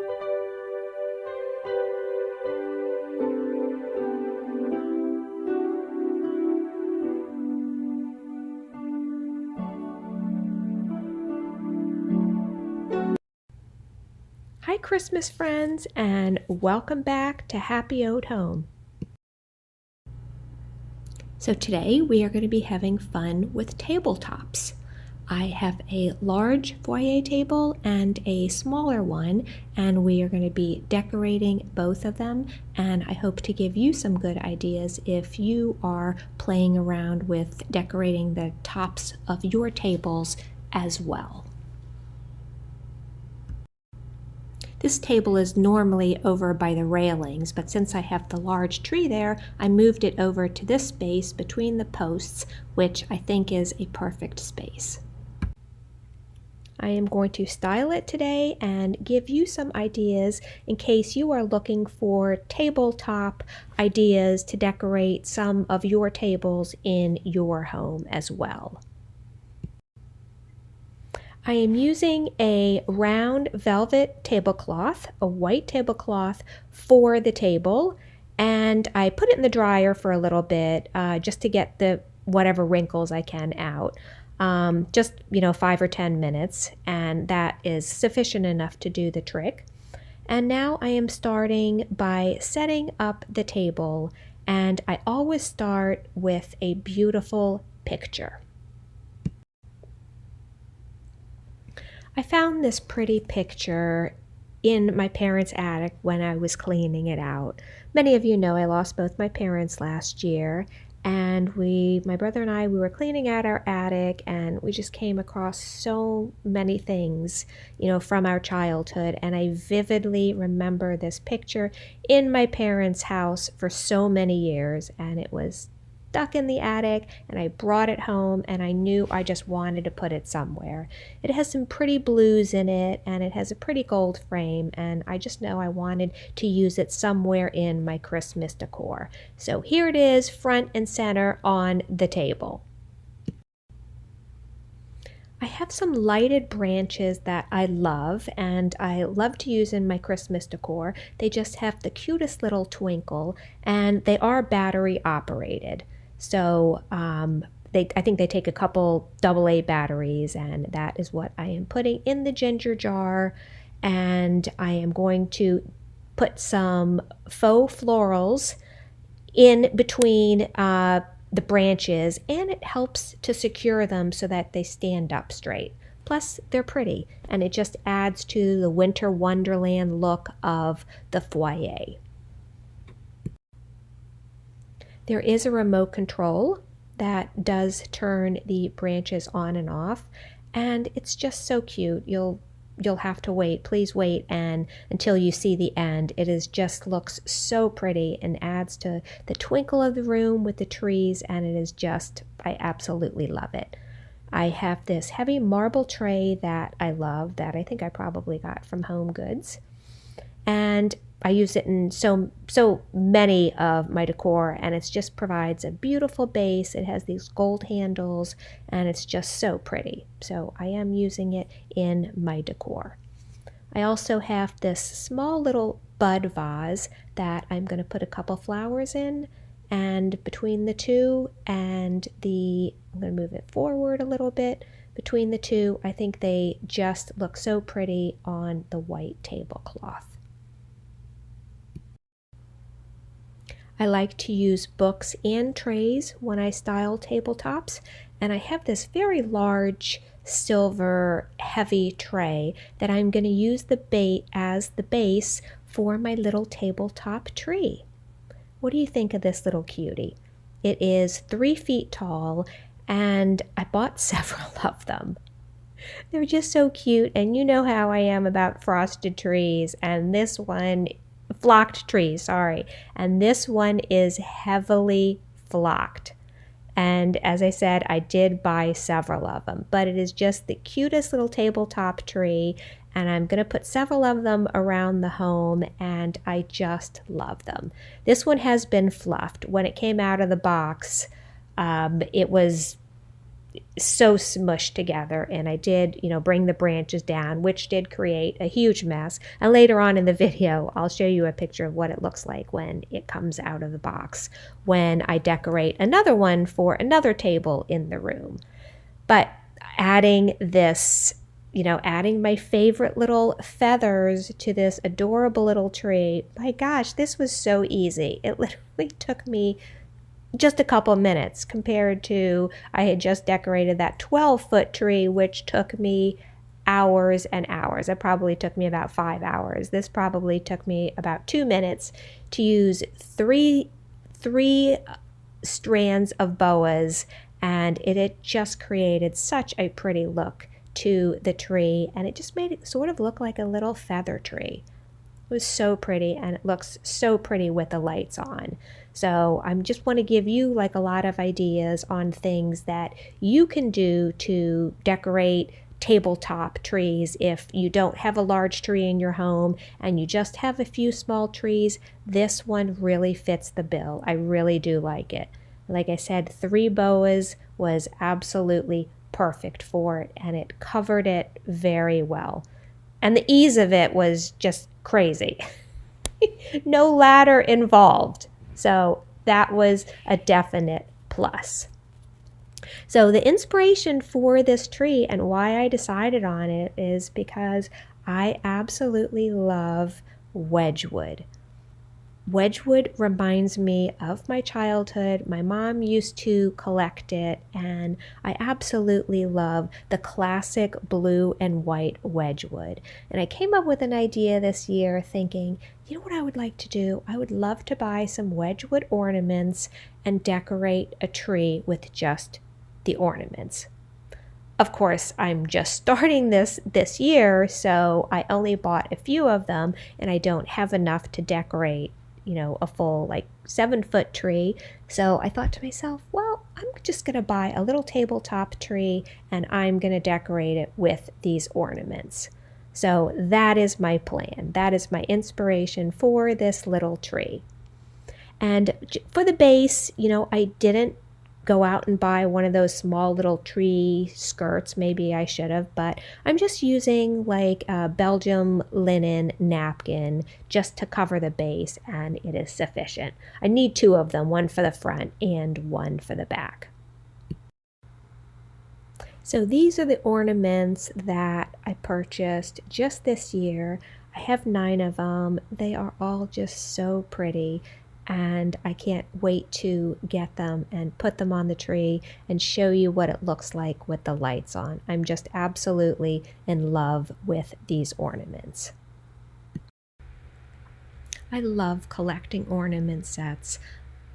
Hi Christmas friends, and welcome back to Happy Oat Home. So today we are going to be having fun with tabletops. I have a large foyer table and a smaller one, and we are going to be decorating both of them, and I hope to give you some good ideas if you are playing around with decorating the tops of your tables as well. This table is normally over by the railings, but since I have the large tree there, I moved it over to this space between the posts, which I think is a perfect space. I am going to style it today and give you some ideas in case you are looking for tabletop ideas to decorate some of your tables in your home as well. I am using a round velvet tablecloth, a white tablecloth for the table, and I put it in the dryer for a little bit just to get the whatever wrinkles I can out. Just 5 or 10 minutes, and that is sufficient enough to do the trick. And now I am starting by setting up the table, and I always start with a beautiful picture. I found this pretty picture in my parents' attic when I was cleaning it out. Many of you know I lost both my parents last year, and my brother and I, we were cleaning out our attic, and we just came across so many things, from our childhood, and I vividly remember this picture in my parents' house for so many years, and it was stuck in the attic, and I brought it home, and I knew I just wanted to put it somewhere. It has some pretty blues in it, and it has a pretty gold frame, and I just know I wanted to use it somewhere in my Christmas decor. So here it is, front and center on the table. I have some lighted branches that I love, and I love to use in my Christmas decor. They just have the cutest little twinkle, and they are battery operated. So I think they take a couple AA batteries, and that is what I am putting in the ginger jar. And I am going to put some faux florals in between the branches, and it helps to secure them so that they stand up straight. Plus, they're pretty, and it just adds to the winter wonderland look of the foyer. There is a remote control that does turn the branches on and off, and it's just so cute. You'll have to wait. Please wait until you see the end. It looks so pretty and adds to the twinkle of the room with the trees, and I absolutely love it. I have this heavy marble tray that I love that I think I probably got from Home Goods, and I use it in so many of my decor, and it just provides a beautiful base. It has these gold handles, and it's just so pretty. So I am using it in my decor. I also have this small little bud vase that I'm going to put a couple flowers in, and between the two I'm going to move it forward a little bit. Between the two, I think they just look so pretty on the white tablecloth. I like to use books and trays when I style tabletops, and I have this very large silver heavy tray that I'm going to use as the base for my little tabletop tree. What do you think of this little cutie? It is 3 feet tall, and I bought several of them. They're just so cute, and you know how I am about frosted trees, and this one flocked trees, sorry. And this one is heavily flocked. And as I said, I did buy several of them, but it is just the cutest little tabletop tree, and I'm going to put several of them around the home, and I just love them. This one has been fluffed. When it came out of the box, it was so smushed together, and I did, bring the branches down, which did create a huge mess. And later on in the video, I'll show you a picture of what it looks like when it comes out of the box, when I decorate another one for another table in the room. But adding this, adding my favorite little feathers to this adorable little tree, my gosh, this was so easy. It literally took me just a couple minutes compared to I had just decorated that 12-foot tree, which took me hours and hours. It probably took me about 5 hours. This probably took me about 2 minutes to use three strands of boas, and it had just created such a pretty look to the tree, and it just made it sort of look like a little feather tree. It was so pretty, and it looks so pretty with the lights on. So I just want to give you like a lot of ideas on things that you can do to decorate tabletop trees. If you don't have a large tree in your home and you just have a few small trees, this one really fits the bill. I really do like it. Like I said, 3 boas was absolutely perfect for it, and it covered it very well. And the ease of it was just crazy. No ladder involved. So that was a definite plus. So the inspiration for this tree and why I decided on it is because I absolutely love Wedgwood. Wedgwood reminds me of my childhood. My mom used to collect it, and I absolutely love the classic blue and white Wedgwood. And I came up with an idea this year thinking, you know what I would like to do? I would love to buy some Wedgwood ornaments and decorate a tree with just the ornaments. Of course, I'm just starting this year, so I only bought a few of them, and I don't have enough to decorate a full 7-foot tree. So I thought to myself, well, I'm just going to buy a little tabletop tree and I'm going to decorate it with these ornaments. So that is my plan. That is my inspiration for this little tree. And for the base, I didn't go out and buy one of those small little tree skirts. Maybe I should have, but I'm just using like a Belgium linen napkin just to cover the base, and it is sufficient. I need 2 of them, one for the front and one for the back. So these are the ornaments that I purchased just this year. I have 9 of them. They are all just so pretty, and I can't wait to get them and put them on the tree and show you what it looks like with the lights on. I'm just absolutely in love with these ornaments. I love collecting ornament sets.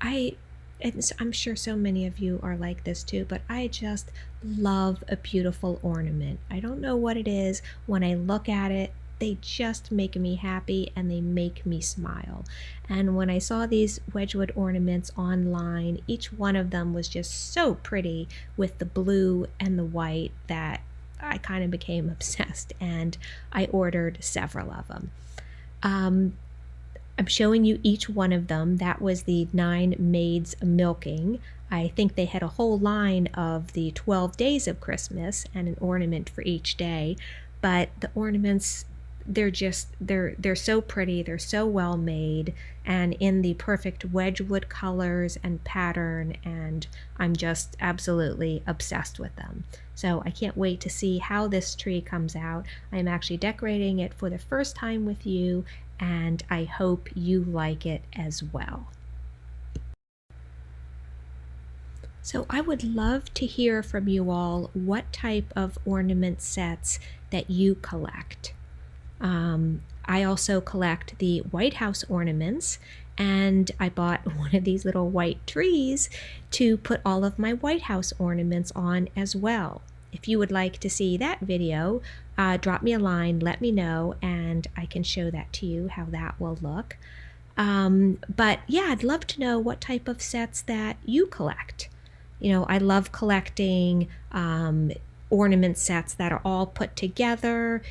I'm sure so many of you are like this too, but I just love a beautiful ornament. I don't know what it is. When I look at it, they just make me happy and they make me smile. And when I saw these Wedgwood ornaments online, each one of them was just so pretty with the blue and the white that I kind of became obsessed, and I ordered several of them. I'm showing you each one of them. That was the 9 Maids Milking. I think they had a whole line of the 12 days of Christmas and an ornament for each day, but the ornaments, they're so pretty, they're so well made, and in the perfect Wedgwood colors and pattern, and I'm just absolutely obsessed with them. So I can't wait to see how this tree comes out. I'm actually decorating it for the first time with you, and I hope you like it as well. So I would love to hear from you all what type of ornament sets that you collect. I also collect the White House ornaments, and I bought one of these little white trees to put all of my White House ornaments on as well. If you would like to see that video, drop me a line, let me know, and I can show that to you, how that will look. But yeah, I'd love to know what type of sets that you collect. I love collecting ornament sets that are all put together,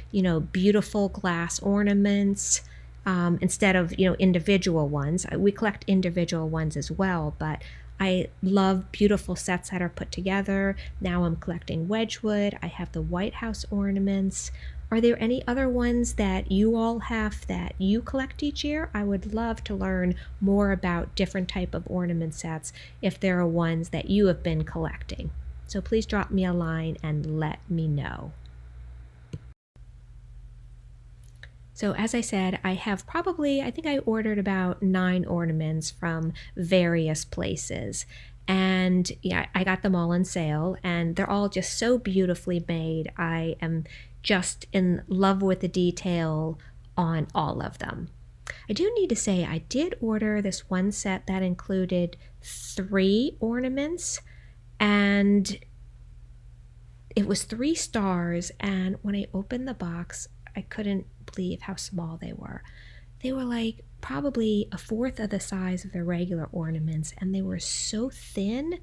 beautiful glass ornaments, instead of, individual ones. We collect individual ones as well, but I love beautiful sets that are put together. Now I'm collecting Wedgwood. I have the White House ornaments. Are there any other ones that you all have that you collect each year? I would love to learn more about different type of ornament sets if there are ones that you have been collecting. So please drop me a line and let me know. So as I said, I have probably, I think I ordered about 9 ornaments from various places. And yeah, I got them all on sale and they're all just so beautifully made. I am just in love with the detail on all of them. I do need to say I did order this one set that included 3 ornaments, and it was 3 stars, and when I opened the box, I couldn't believe how small they were. They were like probably a fourth of the size of the regular ornaments, and they were so thin.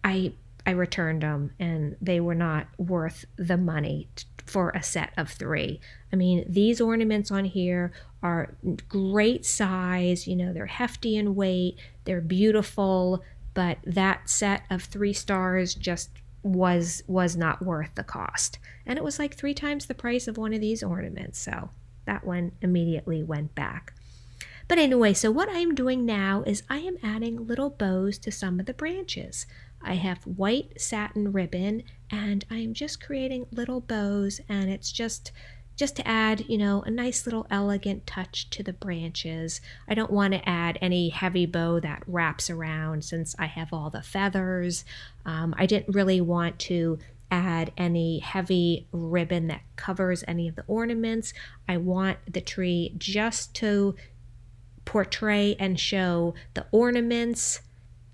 I returned them, and they were not worth the money for a set of 3. I mean, these ornaments on here are great size, you know, they're hefty in weight, they're beautiful, but that set of 3 stars just was not worth the cost. And it was like 3 times the price of one of these ornaments, so that one immediately went back. But anyway, so what I'm doing now is I am adding little bows to some of the branches. I have white satin ribbon and I'm just creating little bows, and it's just to add, you know, a nice little elegant touch to the branches. I don't want to add any heavy bow that wraps around since I have all the feathers. I didn't really want to add any heavy ribbon that covers any of the ornaments. I want the tree just to portray and show the ornaments,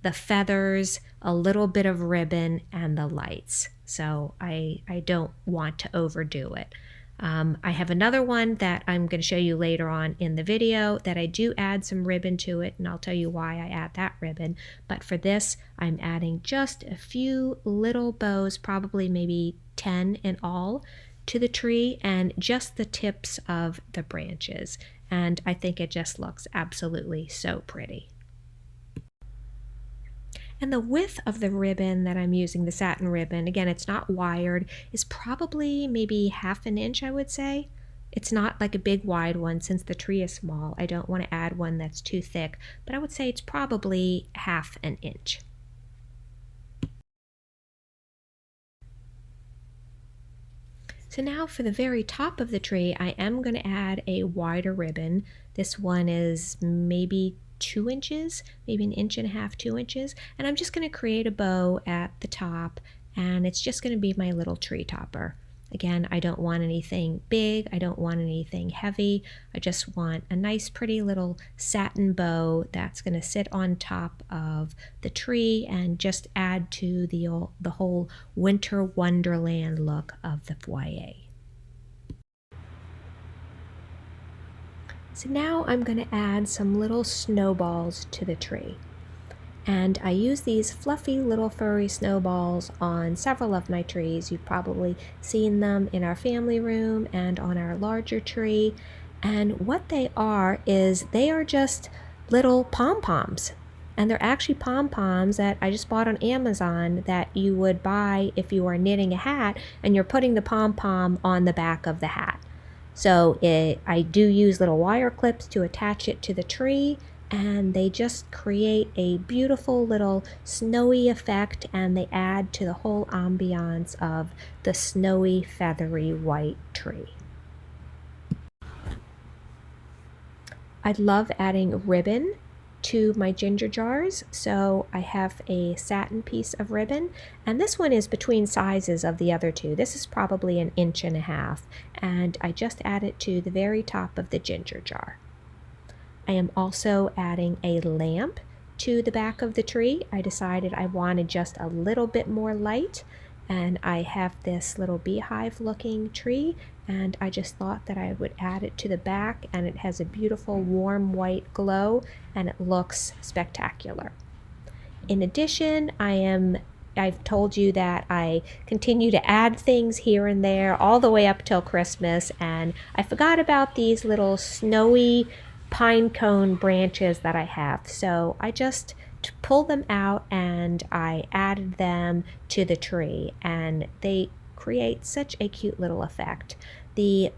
the feathers, a little bit of ribbon, and the lights. So I don't want to overdo it. I have another one that I'm going to show you later on in the video that I do add some ribbon to it, and I'll tell you why I add that ribbon. But for this, I'm adding just a few little bows, probably maybe 10 in all, to the tree, and just the tips of the branches. And I think it just looks absolutely so pretty. And the width of the ribbon that I'm using, the satin ribbon, again, it's not wired, is probably maybe ½ an inch, I would say. It's not like a big wide one since the tree is small. I don't want to add one that's too thick, but I would say it's probably ½ an inch. So now for the very top of the tree, I am going to add a wider ribbon. This one is maybe 2 inches, maybe 1.5 inches, 2 inches, and I'm just going to create a bow at the top, and it's just going to be my little tree topper. Again, I don't want anything big, I don't want anything heavy, I just want a nice pretty little satin bow that's going to sit on top of the tree and just add to the whole winter wonderland look of the foyer. So now I'm going to add some little snowballs to the tree. And I use these fluffy little furry snowballs on several of my trees. You've probably seen them in our family room and on our larger tree. And what they are is they are just little pom-poms. And they're actually pom-poms that I just bought on Amazon that you would buy if you are knitting a hat and you're putting the pom-pom on the back of the hat. So I do use little wire clips to attach it to the tree, and they just create a beautiful little snowy effect, and they add to the whole ambiance of the snowy, feathery white tree. I love adding ribbon to my ginger jars, so I have a satin piece of ribbon, and this one is between sizes of the other two. This is probably 1.5 inches, and I just add it to the very top of the ginger jar. I am also adding a lamp to the back of the tree. I decided I wanted just a little bit more light, and I have this little beehive looking tree, and I just thought that I would add it to the back, and it has a beautiful warm white glow and it looks spectacular. In addition, I've told you that I continue to add things here and there all the way up till Christmas, and I forgot about these little snowy pine cone branches that I have. So I just pulled them out and I added them to the tree, and they create such a cute little effect. The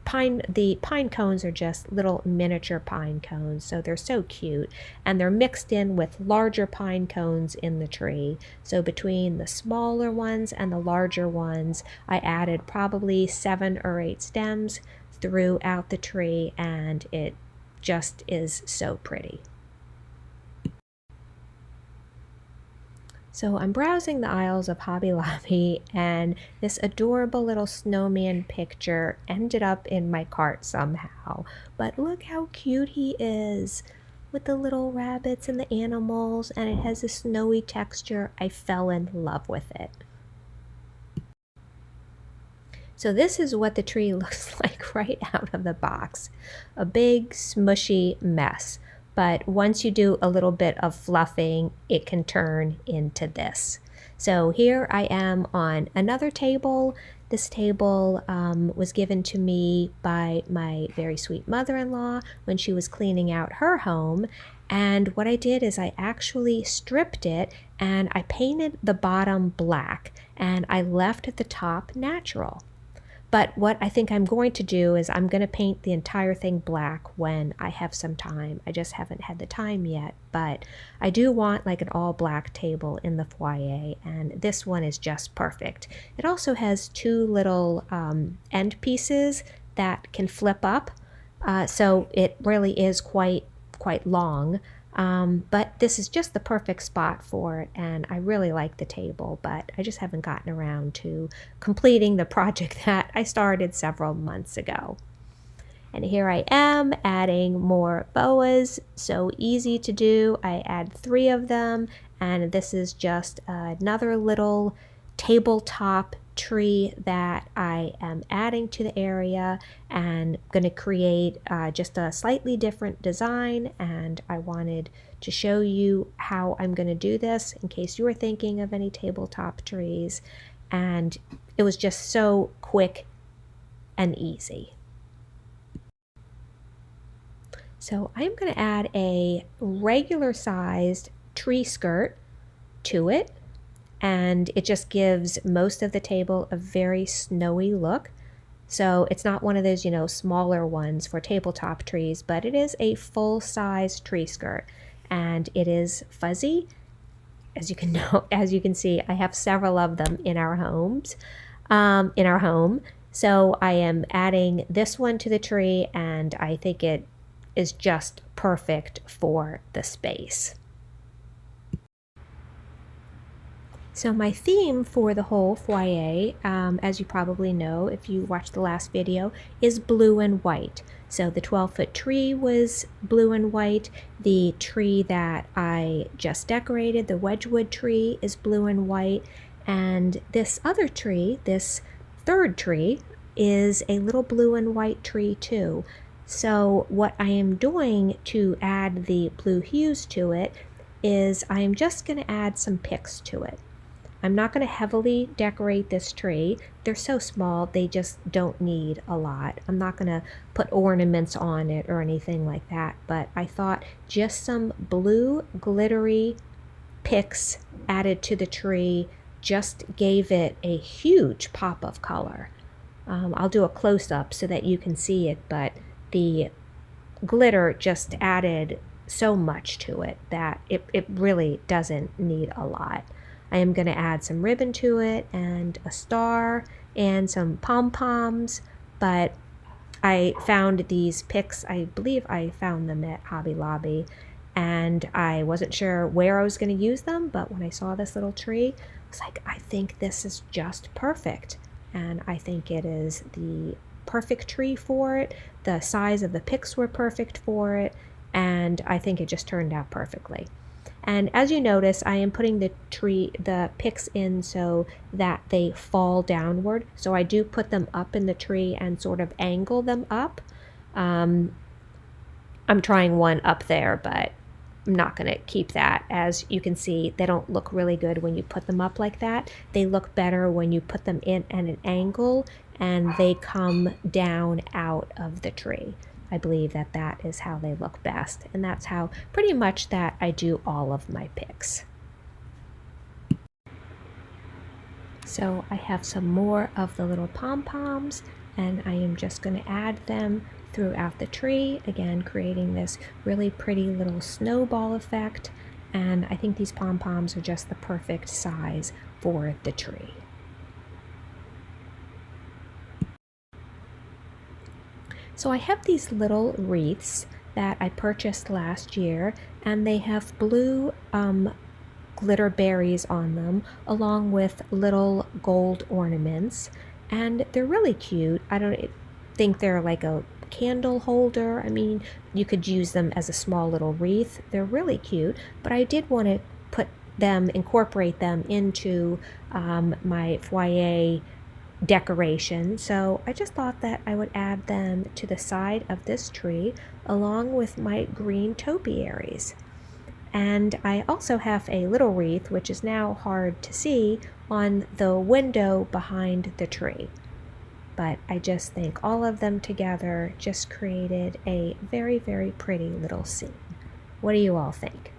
pine cones are just little miniature pine cones, so they're so cute, and they're mixed in with larger pine cones in the tree. So between the smaller ones and the larger ones, I added probably 7 or 8 stems throughout the tree, and it just is so pretty. So I'm browsing the aisles of Hobby Lobby, and this adorable little snowman picture ended up in my cart somehow. But look how cute he is with the little rabbits and the animals, and it has a snowy texture. I fell in love with it. So this is what the tree looks like right out of the box. A big smushy mess. But once you do a little bit of fluffing, it can turn into this. So here I am on another table. This table was given to me by my very sweet mother-in-law when she was cleaning out her home. And what I did is I actually stripped it and I painted the bottom black and I left the top natural. But what I think I'm going to do is I'm going to paint the entire thing black when I have some time. I just haven't had the time yet, but I do want like an all black table in the foyer, and this one is just perfect. It also has 2 little end pieces that can flip up, so it really is quite long. But this is just the perfect spot for it, and I really like the table, but I just haven't gotten around to completing the project that I started several months ago. And here I am adding more boas, so easy to do. I add 3 of them, and this is just another little tabletop tree that I am adding to the area, and going to create just a slightly different design, and I wanted to show you how I'm going to do this in case you were thinking of any tabletop trees, and it was just so quick and easy. So I'm going to add a regular sized tree skirt to it, and it just gives most of the table a very snowy look. So it's not one of those, smaller ones for tabletop trees, but it is a full-size tree skirt, and it is fuzzy. As you can see, I have several of them in our home. So I am adding this one to the tree, and I think it is just perfect for the space. So my theme for the whole foyer, as you probably know if you watched the last video, is blue and white. So the 12-foot tree was blue and white. The tree that I just decorated, the Wedgwood tree, is blue and white. And this other tree, this 3rd tree, is a little blue and white tree too. So what I am doing to add the blue hues to it is I am just going to add some picks to it. I'm not going to heavily decorate this tree. They're so small, they just don't need a lot. I'm not going to put ornaments on it or anything like that, but I thought just some blue glittery picks added to the tree just gave it a huge pop of color. I'll do a close-up so that you can see it, but the glitter just added so much to it that it really doesn't need a lot. I am going to add some ribbon to it and a star and some pom-poms, but I found these picks, I believe I found them at Hobby Lobby, and I wasn't sure where I was going to use them, but when I saw this little tree, I was like, I think this is just perfect, and I think it is the perfect tree for it. The size of the picks were perfect for it, and I think it just turned out perfectly. And as you notice, I am putting the picks in so that they fall downward. So I do put them up in the tree and sort of angle them up. I'm trying one up there, but I'm not going to keep that. As you can see, they don't look really good when you put them up like that. They look better when you put them in at an angle and they come down out of the tree. I believe that that is how they look best. And that's how pretty much that I do all of my picks. So I have some more of the little pom-poms, and I am just going to add them throughout the tree, again creating this really pretty little snowball effect. And I think these pom-poms are just the perfect size for the tree. So I have these little wreaths that I purchased last year, and they have blue glitter berries on them along with little gold ornaments, and they're really cute. I don't think they're like a candle holder. I mean, you could use them as a small little wreath. They're really cute, but I did want to incorporate them into my foyer decoration, so I just thought that I would add them to the side of this tree along with my green topiaries. And I also have a little wreath, which is now hard to see, on the window behind the tree. But I just think all of them together just created a very, very pretty little scene. What do you all think?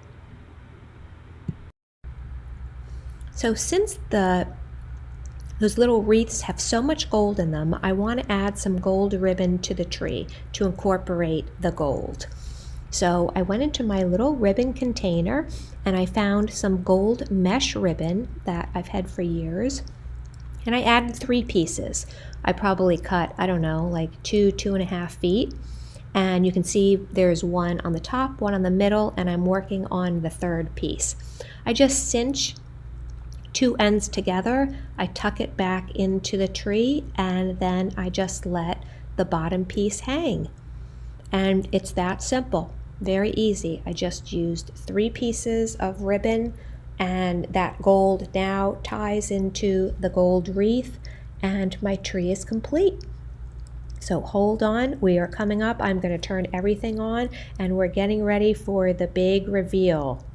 So since those little wreaths have so much gold in them, I want to add some gold ribbon to the tree to incorporate the gold. So I went into my little ribbon container and I found some gold mesh ribbon that I've had for years. And I added 3 pieces. I probably cut, I don't know, like 2.5 feet. And you can see there's one on the top, one on the middle, and I'm working on the 3rd piece. I just cinch 2 ends together, I tuck it back into the tree, and then I just let the bottom piece hang. And it's that simple, very easy. I just used 3 pieces of ribbon, and that gold now ties into the gold wreath, and my tree is complete. So hold on, we are coming up. I'm going to turn everything on, and we're getting ready for the big reveal.